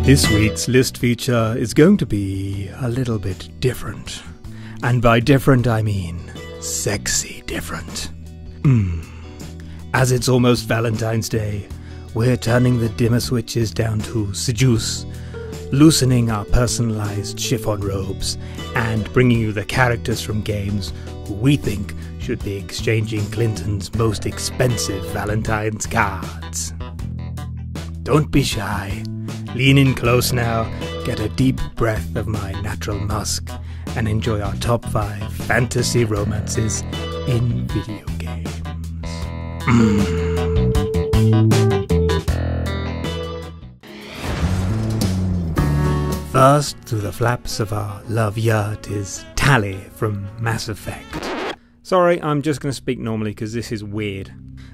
This week's list feature is going to be a little bit different. And by different I mean sexy different. As it's almost Valentine's Day, we're turning the dimmer switches down to seduce, loosening our personalized chiffon robes, and bringing you the characters from games who we think should be exchanging Clinton's most expensive Valentine's cards. Don't be shy. Lean in close now, get a deep breath of my natural musk, and enjoy our top 5 fantasy romances in video games. First, through the flaps of our love yacht is Tally from Mass Effect. Sorry, I'm just going to speak normally because this is weird.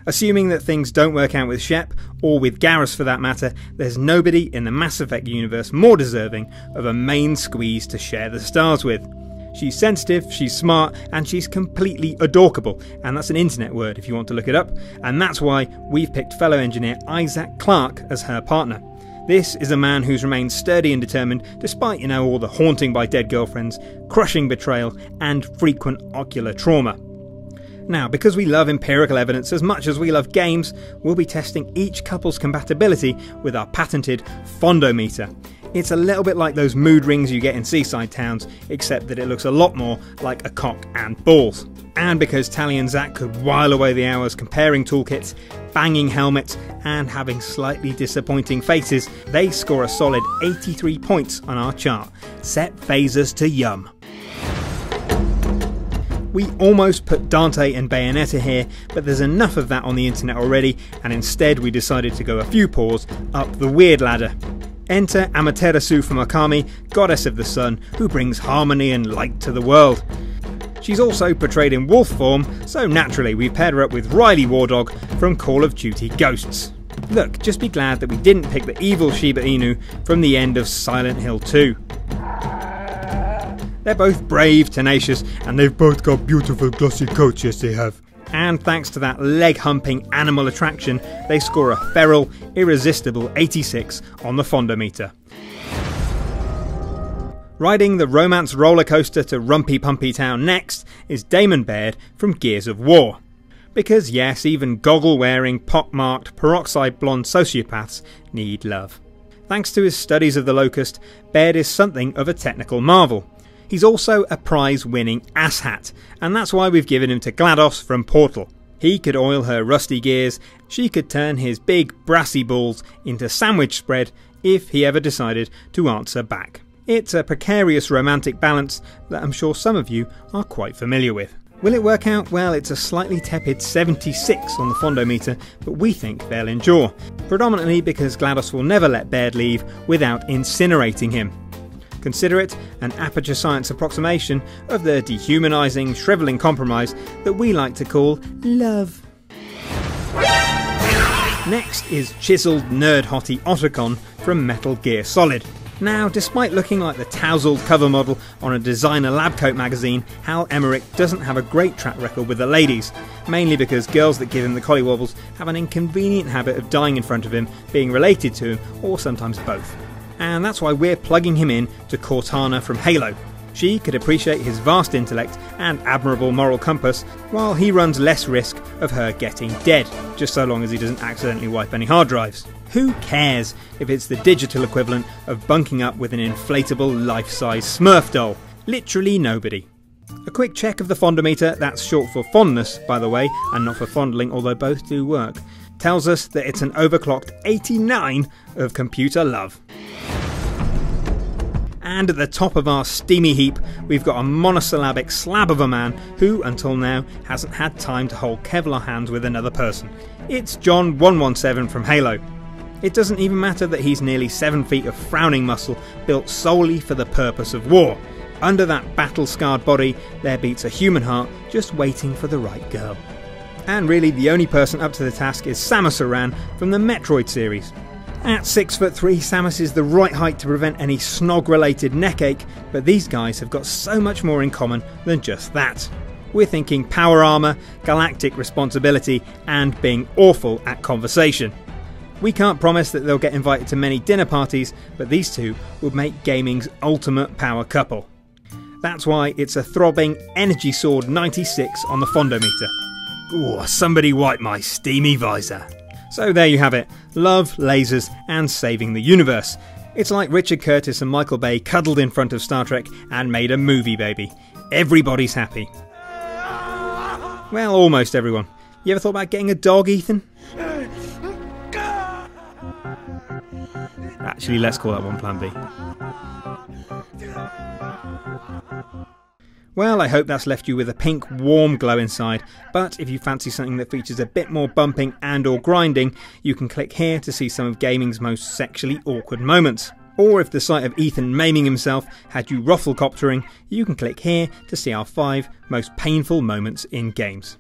Assuming that things don't work out with Shep, or with Garrus for that matter, there's nobody in the Mass Effect universe more deserving of a main squeeze to share the stars with. She's sensitive, she's smart, and she's completely adorkable, and that's an internet word if you want to look it up, and that's why we've picked fellow engineer Isaac Clarke as her partner. This is a man who's remained sturdy and determined despite, all the haunting by dead girlfriends, crushing betrayal, and frequent ocular trauma. Now, because we love empirical evidence as much as we love games, we'll be testing each couple's compatibility with our patented Fondometer. It's a little bit like those mood rings you get in seaside towns, except that it looks a lot more like a cock and balls. And because Tally and Zach could while away the hours comparing toolkits, banging helmets, and having slightly disappointing faces, they score a solid 83 points on our chart. Set phasers to yum. We almost put Dante and Bayonetta here, but there's enough of that on the internet already, and instead we decided to go a few paws up the weird ladder. Enter Amaterasu from Okami, goddess of the sun, who brings harmony and light to the world. She's also portrayed in wolf form, so naturally we paired her up with Riley Wardog from Call of Duty Ghosts. Look, just be glad that we didn't pick the evil Shiba Inu from the end of Silent Hill 2. They're both brave, tenacious, and they've both got beautiful glossy coats, yes they have. And thanks to that leg-humping animal attraction, they score a feral, irresistible 86 on the Fondometer. Riding the romance roller coaster to Rumpy Pumpy Town next is Damon Baird from Gears of War. Because yes, even goggle-wearing, pock-marked, peroxide blonde sociopaths need love. Thanks to his studies of the Locust, Baird is something of a technical marvel. He's also a prize-winning asshat, and that's why we've given him to GLaDOS from Portal. He could oil her rusty gears, she could turn his big brassy balls into sandwich spread if he ever decided to answer back. It's a precarious romantic balance that I'm sure some of you are quite familiar with. Will it work out? Well, it's a slightly tepid 76 on the Fondometer, but we think they'll endure. Predominantly because GLaDOS will never let Baird leave without incinerating him. Consider it an aperture science approximation of the dehumanising, shrivelling compromise that we like to call love. Next is chiselled nerd hottie Otacon from Metal Gear Solid. Now, despite looking like the tousled cover model on a designer lab coat magazine, Hal Emmerich doesn't have a great track record with the ladies, mainly because girls that give him the collywobbles have an inconvenient habit of dying in front of him, being related to him, or sometimes both. And that's why we're plugging him in to Cortana from Halo. She could appreciate his vast intellect and admirable moral compass, while he runs less risk of her getting dead, just so long as he doesn't accidentally wipe any hard drives. Who cares if it's the digital equivalent of bunking up with an inflatable life-size Smurf doll? Literally nobody. A quick check of the Fondometer, that's short for fondness by the way, and not for fondling, although both do work, tells us that it's an overclocked 89 of computer love. And at the top of our steamy heap, we've got a monosyllabic slab of a man who, until now, hasn't had time to hold Kevlar hands with another person. It's John 117 from Halo. It doesn't even matter that he's nearly 7 feet of frowning muscle built solely for the purpose of war. Under that battle-scarred body, there beats a human heart just waiting for the right girl. And really, the only person up to the task is Samus Aran from the Metroid series. At 6'3", Samus is the right height to prevent any snog-related neckache, but these guys have got so much more in common than just that. We're thinking power armour, galactic responsibility, and being awful at conversation. We can't promise that they'll get invited to many dinner parties, but these two would make gaming's ultimate power couple. That's why it's a throbbing Energy Sword 96 on the Fondometer. Ooh, somebody wipe my steamy visor. So there you have it, love, lasers and saving the universe. It's like Richard Curtis and Michael Bay cuddled in front of Star Trek and made a movie, baby. Everybody's happy. Well, almost everyone. You ever thought about getting a dog, Ethan? Actually, let's call that one Plan B. Well, I hope that's left you with a pink, warm glow inside, but if you fancy something that features a bit more bumping and or grinding, you can click here to see some of gaming's most sexually awkward moments. Or if the sight of Ethan maiming himself had you rufflecoptering, you can click here to see our 5 most painful moments in games.